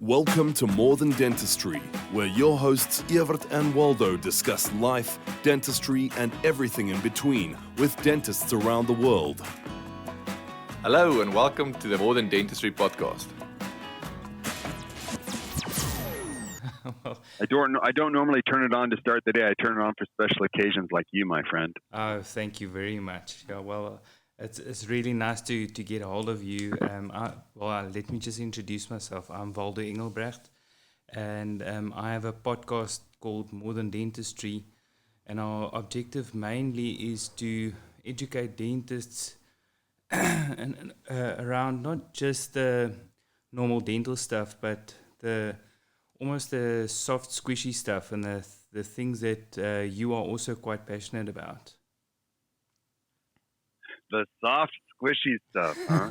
Welcome to More Than Dentistry, where your hosts Evert and Waldo discuss life, dentistry, and everything in between with dentists around the world. Hello and welcome to the More Than Dentistry podcast. I don't normally turn it on to start the day. I turn it on for special occasions like you, my friend. Oh, thank you very much. Yeah, well, it's really nice to get a hold of you. Let me just introduce myself. I'm Waldo Engelbrecht, and I have a podcast called More Than Dentistry, and our objective mainly is to educate dentists and around not just the normal dental stuff, but almost the soft, squishy stuff and the things that you are also quite passionate about. The soft, squishy stuff, huh?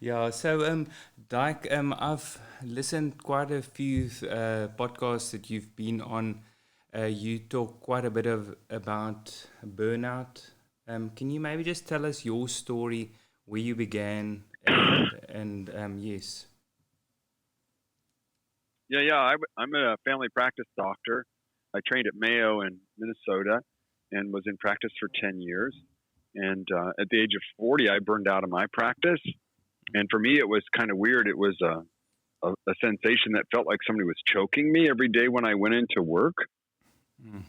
Yeah. So, Dike, I've listened quite a few podcasts that you've been on. You talk quite a bit about burnout. Can you maybe just tell us your story, where you began, and yes. Yeah. I'm a family practice doctor. I trained at Mayo in Minnesota and was in practice for 10 years. And at the age of 40, I burned out of my practice. And for me, it was kind of weird. It was a sensation that felt like somebody was choking me every day when I went into work. And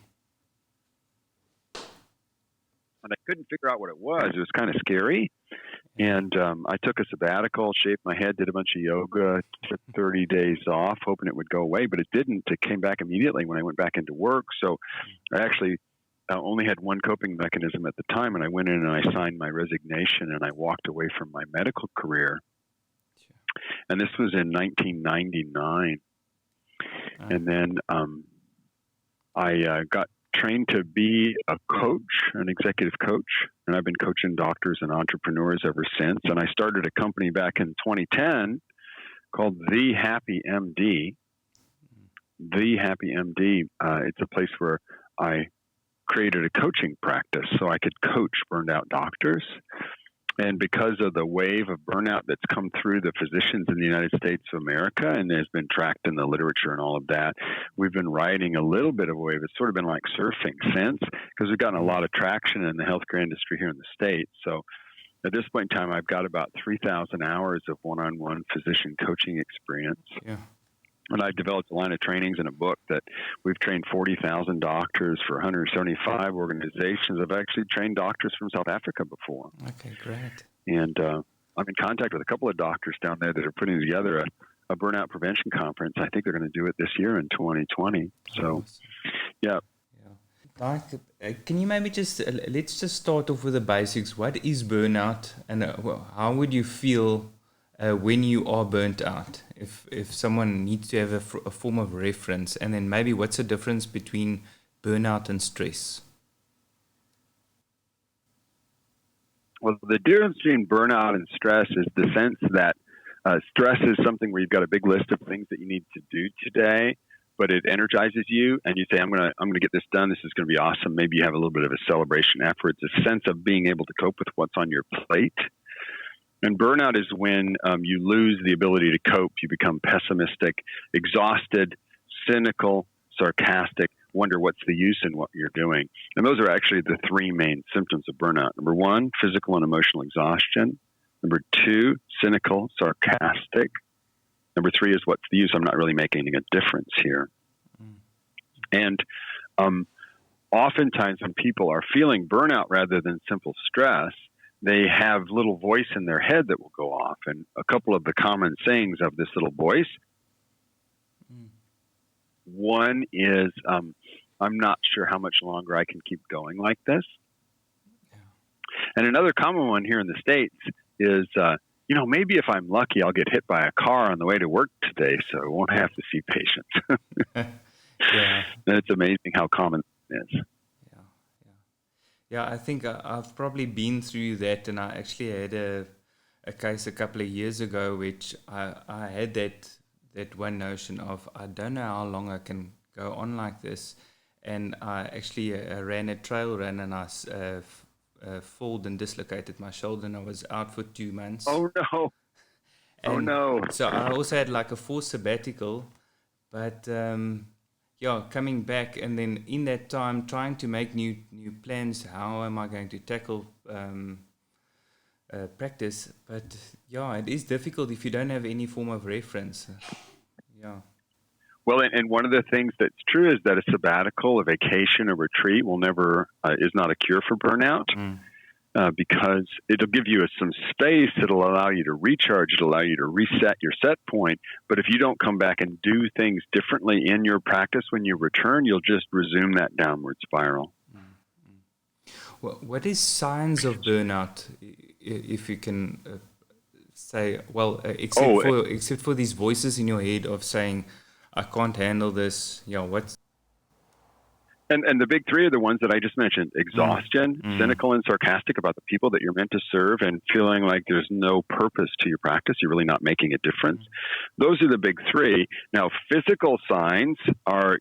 I couldn't figure out what it was. It was kind of scary. And I took a sabbatical, shaved my head, did a bunch of yoga, took 30 days off, hoping it would go away, but it didn't. It came back immediately when I went back into work. So I actually only had one coping mechanism at the time, and I went in and I signed my resignation and I walked away from my medical career. And this was in 1999. And then I got trained to be a coach, an executive coach, and I've been coaching doctors and entrepreneurs ever since. And I started a company back in 2010 called the HappyMD. The HappyMD, it's a place where I created a coaching practice so I could coach burned out doctors. And because of the wave of burnout that's come through the physicians in the United States of America and has been tracked in the literature and all of that, we've been riding a little bit of a wave. It's sort of been like surfing since, because we've gotten a lot of traction in the healthcare industry here in the States. So at this point in time, I've got about 3,000 hours of one-on-one physician coaching experience. Yeah. And I've developed a line of trainings in a book that we've trained 40,000 doctors for 175 organizations. I've actually trained doctors from South Africa before. Okay, great. And I'm in contact with a couple of doctors down there that are putting together a burnout prevention conference. I think they're going to do it this year in 2020. So, awesome. Yeah. Dike, can you maybe let's just start off with the basics. What is burnout, and how would you feel when you are burnt out? If someone needs to have a form of reference, and then maybe what's the difference between burnout and stress? Well, the difference between burnout and stress is the sense that stress is something where you've got a big list of things that you need to do today, but it energizes you, and you say, "I'm gonna get this done. This is going to be awesome." Maybe you have a little bit of a celebration after. It's a sense of being able to cope with what's on your plate. And burnout is when you lose the ability to cope. You become pessimistic, exhausted, cynical, sarcastic, wonder what's the use in what you're doing. And those are actually the three main symptoms of burnout. Number one, physical and emotional exhaustion. Number two, cynical, sarcastic. Number three is what's the use? I'm not really making a difference here. And oftentimes when people are feeling burnout rather than simple stress, they have little voice in their head that will go off. And a couple of the common sayings of this little voice, one is, I'm not sure how much longer I can keep going like this. Yeah. And another common one here in the States is, maybe if I'm lucky, I'll get hit by a car on the way to work today, so I won't have to see patients. Yeah. And it's amazing how common it is. Yeah, I think I've probably been through that, and I actually had a case a couple of years ago, which I had that one notion of, I don't know how long I can go on like this, and I actually ran a trail run, and I falled and dislocated my shoulder, and I was out for 2 months. Oh no! Oh, no. So I also had like a forced sabbatical, but coming back, and then in that time trying to make new plans. How am I going to tackle practice? But it is difficult if you don't have any form of reference. Well, and one of the things that's true is that a sabbatical, a vacation, a retreat will never is not a cure for burnout. Because it'll give you some space. It'll allow you to recharge. It'll allow you to reset your set point. But if you don't come back and do things differently in your practice when you return, you'll just resume that downward spiral. Well, what is signs of burnout, if you can say, except for these voices in your head of saying, I can't handle this, what's... And the big three are the ones that I just mentioned: exhaustion, cynical and sarcastic about the people that you're meant to serve, and feeling like there's no purpose to your practice. You're really not making a difference. Those are the big three. Now, physical signs are,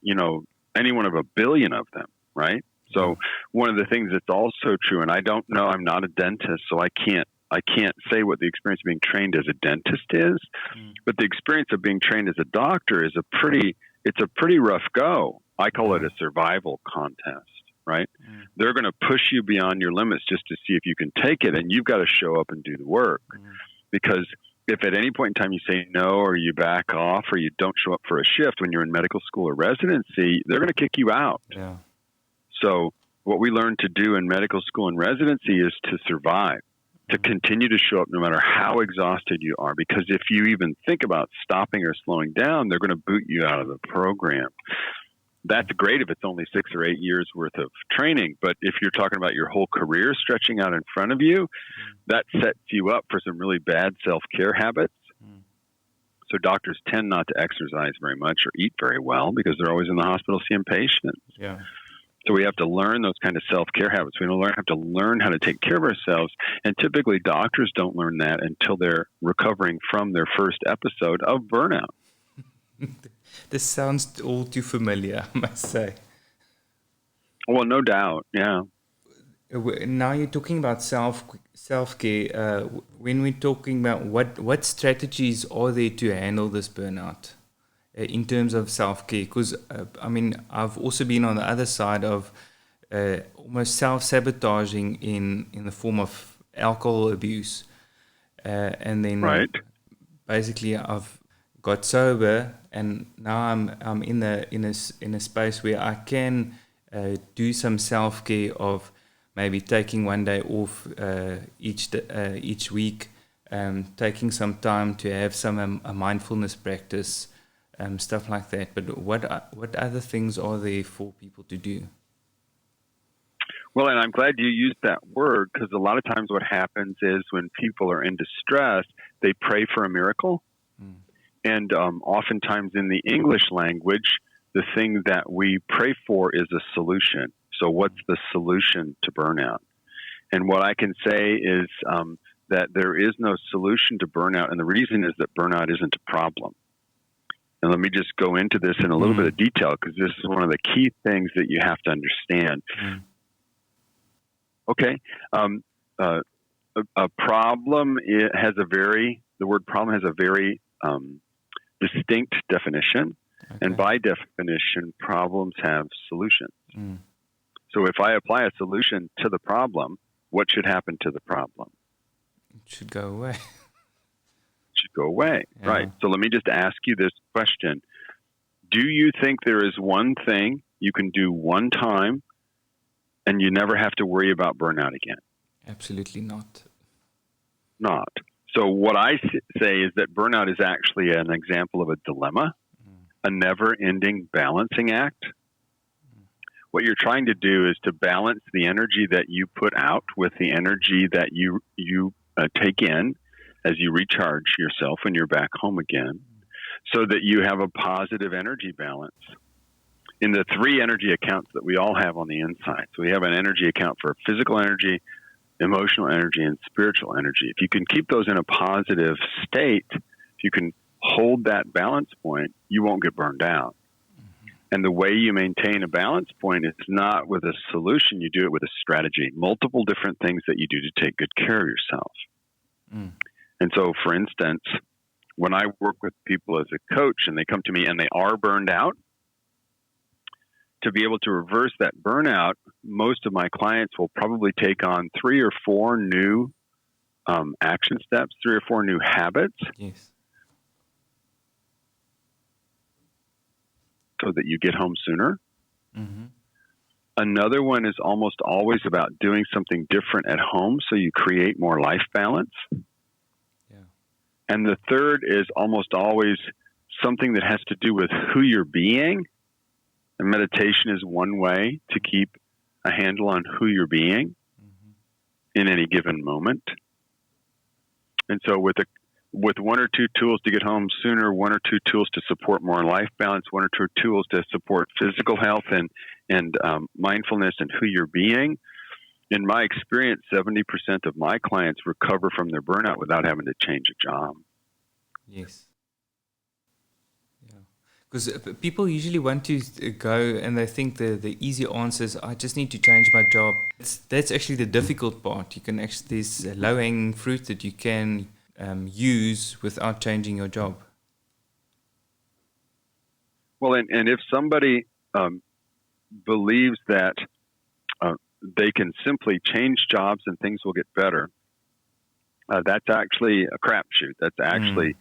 any one of a billion of them, right? So one of the things that's also true, and I don't know, I'm not a dentist, so I can't say what the experience of being trained as a dentist is, but the experience of being trained as a doctor is a pretty rough go. I call it a survival contest, right? They're going to push you beyond your limits just to see if you can take it, and you've got to show up and do the work. Because if at any point in time you say no, or you back off, or you don't show up for a shift when you're in medical school or residency, they're going to kick you out. Yeah. So what we learn to do in medical school and residency is to survive, to continue to show up no matter how exhausted you are. Because if you even think about stopping or slowing down, they're going to boot you out of the program. That's great if it's only 6 or 8 years worth of training. But if you're talking about your whole career stretching out in front of you, that sets you up for some really bad self-care habits. So doctors tend not to exercise very much or eat very well because they're always in the hospital seeing patients. Yeah. So we have to learn those kind of self-care habits. We have to learn how to take care of ourselves. And typically doctors don't learn that until they're recovering from their first episode of burnout. This sounds all too familiar, I must say. Well, no doubt, yeah. Now you're talking about self-care. When we're talking about what strategies are there to handle this burnout in terms of self-care? Because, I've also been on the other side of almost self-sabotaging in the form of alcohol abuse. And then basically I've got sober, and now I'm in a space where I can do some self-care of maybe taking one day off each week, taking some time to have some a mindfulness practice, stuff like that. But what other things are there for people to do? Well, and I'm glad you used that word, because a lot of times what happens is when people are in distress, they pray for a miracle. And oftentimes in the English language, the thing that we pray for is a solution. So what's the solution to burnout? And what I can say is that there is no solution to burnout. And the reason is that burnout isn't a problem. And let me just go into this in a little bit of detail, because this is one of the key things that you have to understand. Okay. A problem the word problem has a very distinct definition. Okay. And by definition, problems have solutions. So if I apply a solution to the problem, what should happen to the problem? It should go away. It should go away, yeah. Right. So let me just ask you this question. Do you think there is one thing you can do one time and you never have to worry about burnout again? Absolutely not. Not. So what I say is that burnout is actually an example of a dilemma, a never-ending balancing act. What you're trying to do is to balance the energy that you put out with the energy that you take in as you recharge yourself when you're back home again, so that you have a positive energy balance in the 3 energy accounts that we all have on the inside. So we have an energy account for physical energy, emotional energy, and spiritual energy. If you can keep those in a positive state, if you can hold that balance point, you won't get burned out. And the way you maintain a balance point is not with a solution. You do it with a strategy, multiple different things that you do to take good care of yourself. And so, for instance, when I work with people as a coach and they come to me and they are burned out, to be able to reverse that burnout, most of my clients will probably take on 3 or 4 new action steps, 3 or 4 new habits. Yes. So that you get home sooner. Mm-hmm. Another one is almost always about doing something different at home so you create more life balance. Yeah. And the third is almost always something that has to do with who you're being. And meditation is one way to keep a handle on who you're being in any given moment. And so with 1 or 2 tools to get home sooner, 1 or 2 tools to support more life balance, 1 or 2 tools to support physical health and mindfulness and who you're being. In my experience, 70% of my clients recover from their burnout without having to change a job. Yes. Yeah. Because people usually want to go and they think the easy answer is, I just need to change my job. That's actually the difficult part. You can actually, there's low-hanging fruit that you can use without changing your job. Well, and if somebody believes that they can simply change jobs and things will get better, that's actually a crapshoot. That's actually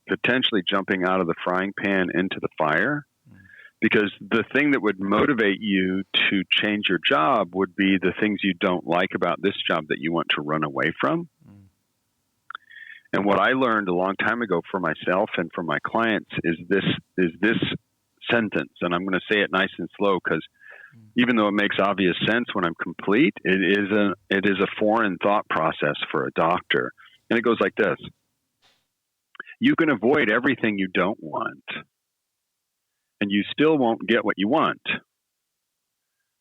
potentially jumping out of the frying pan into the fire. Because the thing that would motivate you to change your job would be the things you don't like about this job that you want to run away from. And what I learned a long time ago for myself and for my clients is this sentence, and I'm going to say it nice and slow because even though it makes obvious sense when I'm complete, it is a foreign thought process for a doctor. And it goes like this: you can avoid everything you don't want, and you still won't get what you want,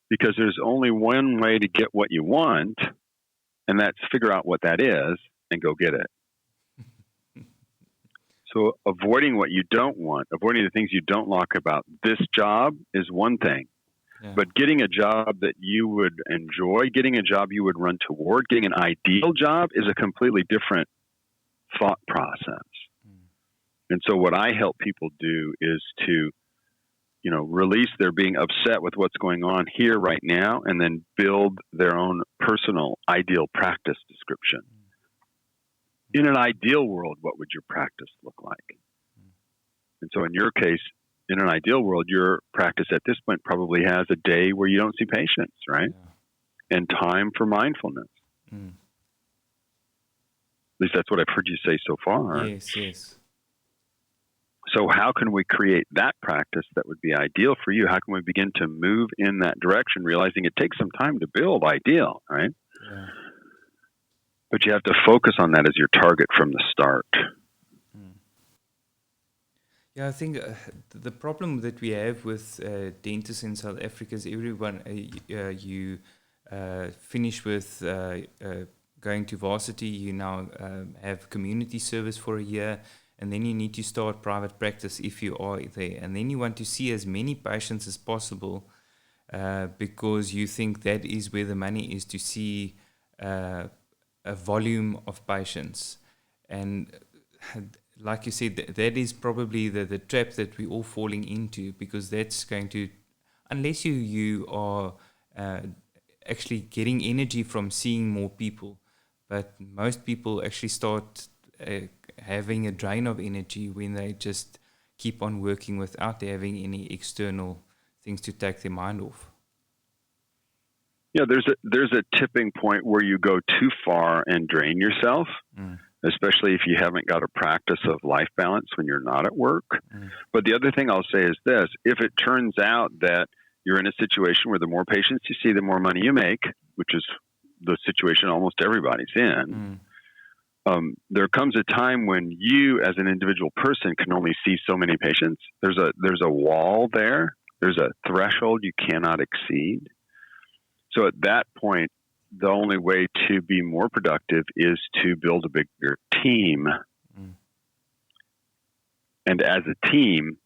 because there's only one way to get what you want, and that's figure out what that is and go get it. So avoiding what you don't want, avoiding the things you don't like about this job is one thing. Yeah. But getting a job that you would enjoy, getting a job you would run toward, getting an ideal job is a completely different thought process. And so what I help people do is to, release their being upset with what's going on here right now and then build their own personal ideal practice description. In an ideal world, what would your practice look like? And so in your case, in an ideal world, your practice at this point probably has a day where you don't see patients, right? Yeah. And time for mindfulness. At least that's what I've heard you say so far. Yes. So how can we create that practice that would be ideal for you? How can we begin to move in that direction, realizing it takes some time to build ideal, right? Yeah. But you have to focus on that as your target from the start. Yeah, I think the problem that we have with dentists in South Africa is everyone, you finish with going to varsity, you now have community service for a year, and then you need to start private practice if you are there. And then you want to see as many patients as possible because you think that is where the money is, to see a volume of patients. And like you said, that is probably the trap that we're all falling into, because that's going to, unless you are actually getting energy from seeing more people, but most people actually start having a drain of energy when they just keep on working without having any external things to take their mind off. Yeah, there's a tipping point where you go too far and drain yourself, especially if you haven't got a practice of life balance when you're not at work. But the other thing I'll say is this: if it turns out that you're in a situation where the more patients you see, the more money you make, which is the situation almost everybody's in, there comes a time when you as an individual person can only see so many patients. There's a wall there. There's a threshold you cannot exceed. So at that point, the only way to be more productive is to build a bigger team. And as a team,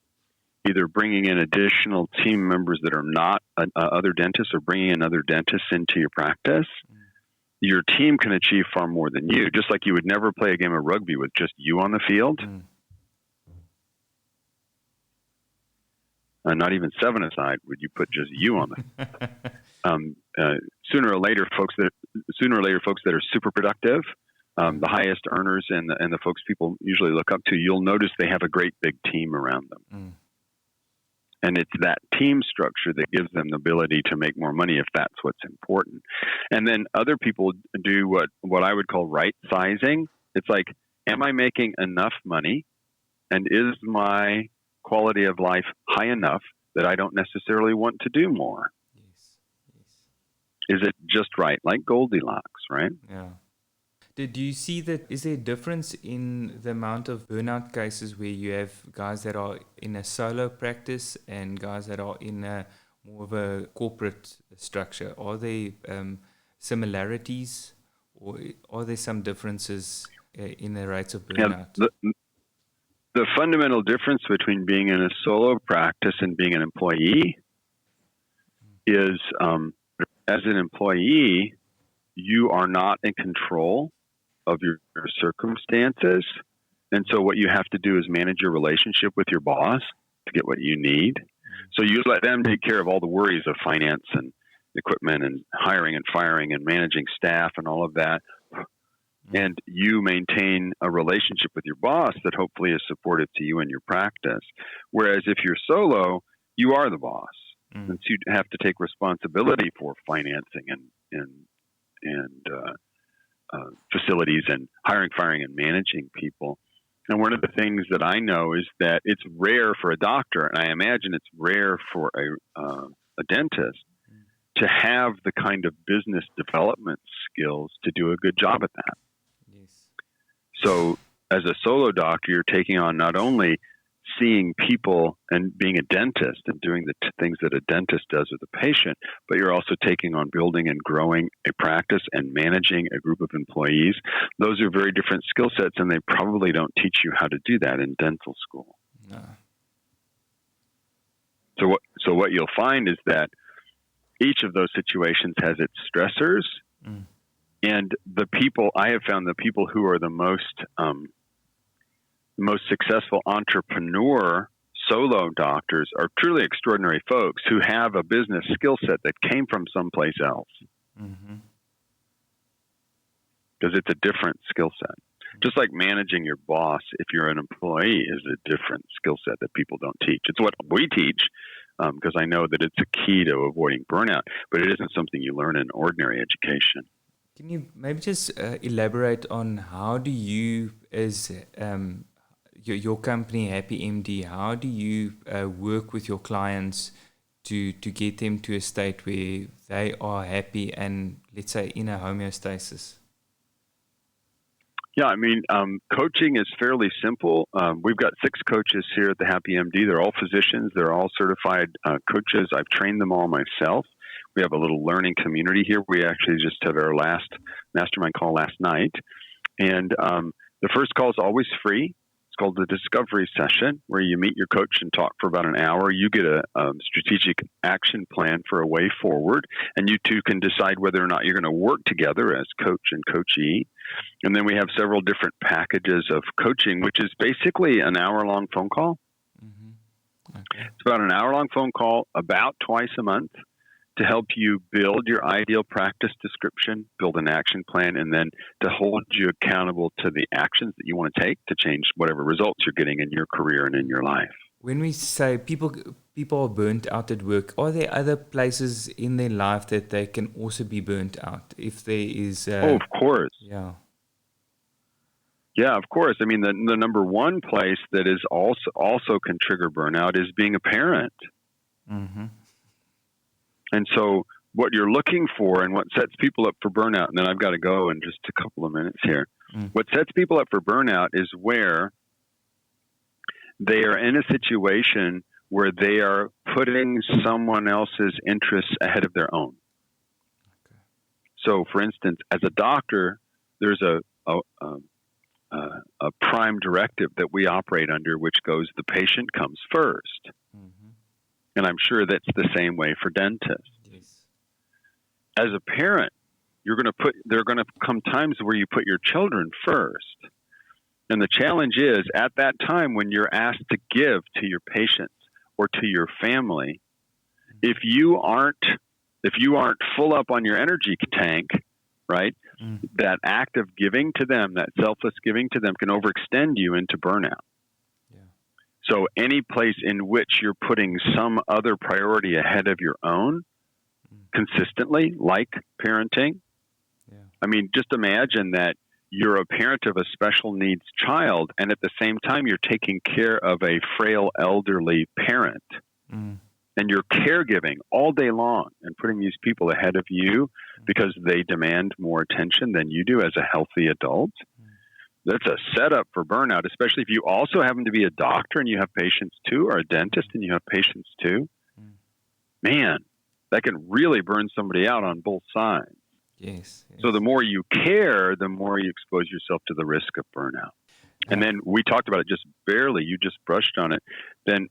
either bringing in additional team members that are not other dentists, or bringing in other dentists into your practice, your team can achieve far more than you. Just like you would never play a game of rugby with just you on the field. Not even 7-a-side would you put just you on the. Sooner or later, folks that are super productive, the highest earners and the folks people usually look up to, you'll notice they have a great big team around them. And it's that team structure that gives them the ability to make more money if that's what's important. And then other people do what I would call right sizing. It's like, am I making enough money? And is my quality of life high enough that I don't necessarily want to do more? Is it just right? Like Goldilocks, right? Yeah. Did you see that? Is there a difference in the amount of burnout cases where you have guys that are in a solo practice and guys that are in a more of a corporate structure? Are there similarities, or are there some differences in the rates of burnout? Yeah, the fundamental difference between being in a solo practice and being an employee is, as an employee, you are not in control of your circumstances. And so what you have to do is manage your relationship with your boss to get what you need. So you let them take care of all the worries of finance and equipment and hiring and firing and managing staff and all of that. And you maintain a relationship with your boss that hopefully is supportive to you in your practice. Whereas if you're solo, you are the boss. And so you have to take responsibility for financing and facilities and hiring, firing, and managing people. And one of the things that I know is that it's rare for a doctor, and I imagine it's rare for a dentist, to have the kind of business development skills to do a good job at that. Yes. So as a solo doctor, you're taking on not only seeing people and being a dentist and doing the things that a dentist does with a patient, but you're also taking on building and growing a practice and managing a group of employees. Those are very different skill sets, and they probably don't teach you how to do that in dental school. No. So what you'll find is that each of those situations has its stressors, and I have found the people who are the most successful entrepreneur solo doctors are truly extraordinary folks who have a business skill set that came from someplace else. Because it's a different skill set. Just like managing your boss, if you're an employee, is a different skill set that people don't teach. It's what we teach, because I know that it's a key to avoiding burnout, but it isn't something you learn in ordinary education. Can you maybe just elaborate on how do you, as your company, HappyMD, how do you work with your clients to get them to a state where they are happy and, let's say, in a homeostasis? Yeah, I mean, coaching is fairly simple. We've got 6 coaches here at the HappyMD. They're all physicians. They're all certified coaches. I've trained them all myself. We have a little learning community here. We actually just had our last mastermind call last night. And the first call is always free. It's called the Discovery Session, where you meet your coach and talk for about an hour. You get a strategic action plan for a way forward, and you two can decide whether or not you're going to work together as coach and coachee. And then we have several different packages of coaching, which is basically an hour-long phone call. Okay. It's about an hour-long phone call about twice a month to help you build your ideal practice description, build an action plan, and then to hold you accountable to the actions that you want to take to change whatever results you're getting in your career and in your life. When we say people are burnt out at work, are there other places in their life that they can also be burnt out? If there is... of course. Yeah. Yeah, of course. I mean, the number one place that is also can trigger burnout is being a parent. And so what you're looking for and what sets people up for burnout, and then I've got to go in just a couple of minutes here. What sets people up for burnout is where they are in a situation where they are putting someone else's interests ahead of their own. Okay. So, for instance, as a doctor, there's a prime directive that we operate under, which goes, the patient comes first. And I'm sure that's the same way for dentists. Yes. As a parent, there are going to come times where you put your children first. And the challenge is at that time when you're asked to give to your patients or to your family, if you aren't full up on your energy tank, right? That act of giving to them, that selfless giving to them can overextend you into burnout. Yeah. So any place in which you're putting some other priority ahead of your own consistently, like parenting. Yeah. I mean, just imagine that you're a parent of a special needs child, and at the same time, you're taking care of a frail elderly parent. And you're caregiving all day long and putting these people ahead of you because they demand more attention than you do as a healthy adult. That's a setup for burnout, especially if you also happen to be a doctor and you have patients too, or a dentist and you have patients too. Man, that can really burn somebody out on both sides. Yes. So the more you care, the more you expose yourself to the risk of burnout. And then we talked about it just barely. You just brushed on it. Then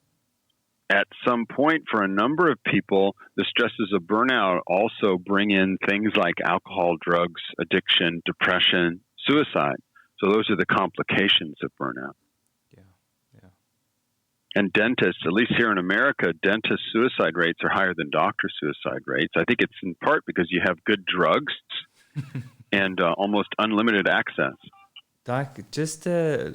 at some point, for a number of people, the stresses of burnout also bring in things like alcohol, drugs, addiction, depression, suicide. So those are the complications of burnout. Yeah. And dentists, at least here in America, dentist suicide rates are higher than doctor suicide rates. I think it's in part because you have good drugs and almost unlimited access. Dike, just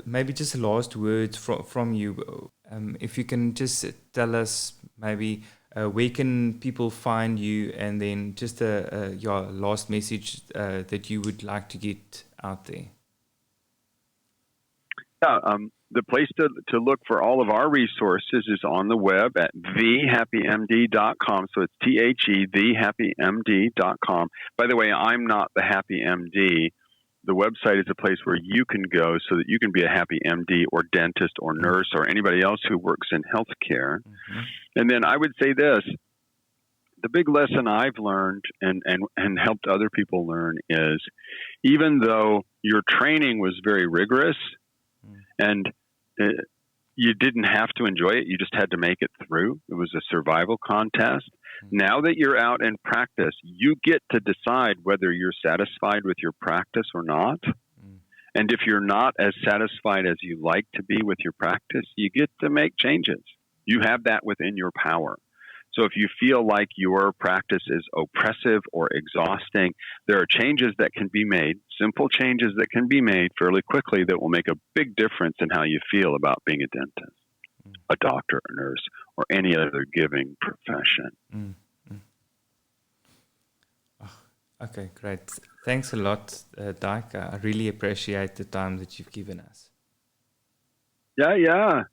maybe just last words from you. If you can just tell us maybe where can people find you, and then just your last message that you would like to get out there. Yeah, the place to look for all of our resources is on the web at thehappymd.com. So it's THE, thehappymd.com. By the way, I'm not the Happy MD. The website is a place where you can go so that you can be a happy MD or dentist or nurse or anybody else who works in healthcare. And then I would say this, the big lesson I've learned and helped other people learn is even though your training was very rigorous and you didn't have to enjoy it, you just had to make it through. It was a survival contest. Now that you're out in practice, you get to decide whether you're satisfied with your practice or not. And if you're not as satisfied as you like to be with your practice, you get to make changes. You have that within your power. So if you feel like your practice is oppressive or exhausting, there are changes that can be made, simple changes that can be made fairly quickly that will make a big difference in how you feel about being a dentist, a doctor, a nurse, or any other giving profession. Oh, okay, great. Thanks a lot, Dike. I really appreciate the time that you've given us. Yeah.